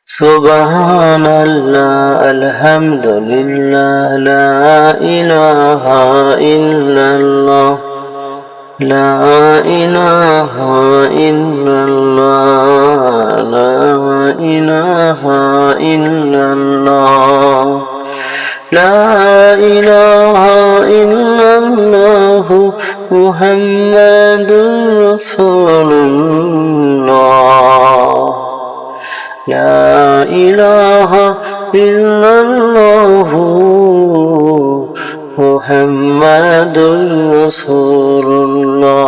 সুবহানাল্লাহ, আলহামদুলিল্লাহ, লা ইলাহা ইল্লাল্লাহ, লা ইলাহা ইল্লাল্লাহ, লা ইলাহা ইল্লাল্লাহ, লা ইলাহা ইল্লাল্লাহ, মুহাম্মাদুর রাসূলুল্লাহ, লা ইলাহা ইল্লাল্লাহ, মুহাম্মাদুর রাসূলুল্লাহ।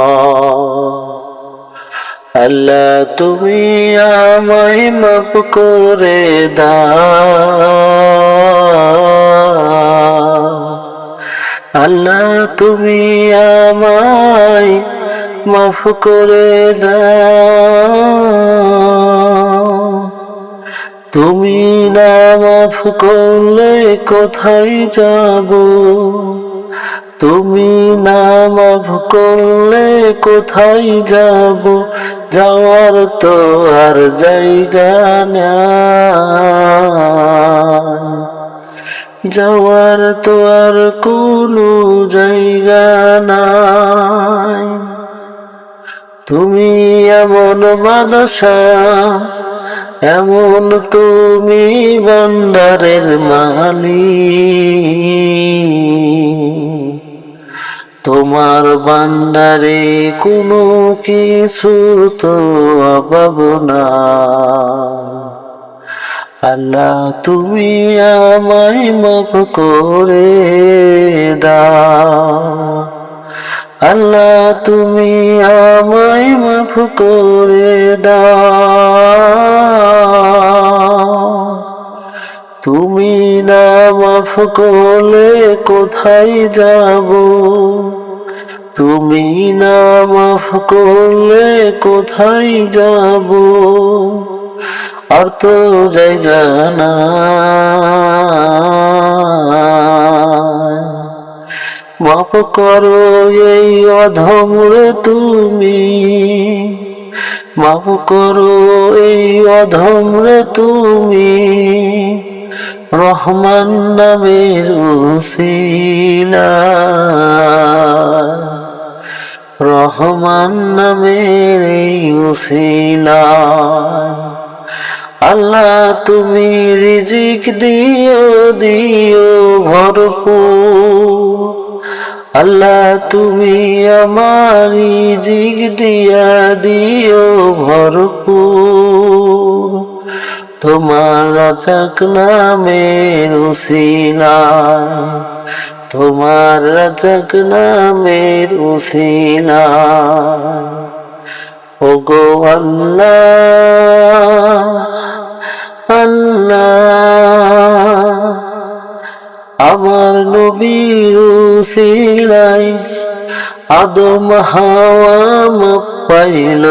আল্লাহ তুমি আমায় মাফ করে দাও, আল্লাহ তুমি আমায় মাফ করে দাও। তুমি না মাফ করলে কোথায় যাব, তুমি না মাফ করলে কোথায় যাব, যাওয়ার তো আর জায়গা নাই, যাওয়ার তো আর কোনো জায়গা নাই। তুমি এমন বাদশাহ, এমন তুমি ভান্ডারের মালিক, তোমার ভান্ডারে কোনো কিছু তো অভাব না। আল্লাহ তুমি আমায় মাফ করে দাও, আল্লাহ তুমি আমায় মাফ করে দাও। তুমি না মাফ করলে কোথায় যাব, তুমি না মাফ করলে কোথায় যাব, আর তো জায়গা নাই। মাফ করো এই অধমরে তুমি, মাফ করো এই অধমরে তুমি, রহমান নামের উসিলায়, রহমান নামের এই উসিলায়। আল্লাহ তুমি রিজিক দিও, দিও ভরপুর, আল্লাহ তুমি আমার রিজিক দিয়া দিও ভরপুর। তোমার রাজাক নামের উসিলায়, তোমার রাজাক নামের উসিলায়। ওগো আল্লাহ, আল্লাহ আমার নবীর উসিলায় আদম হাওয়া মাপ পাইল,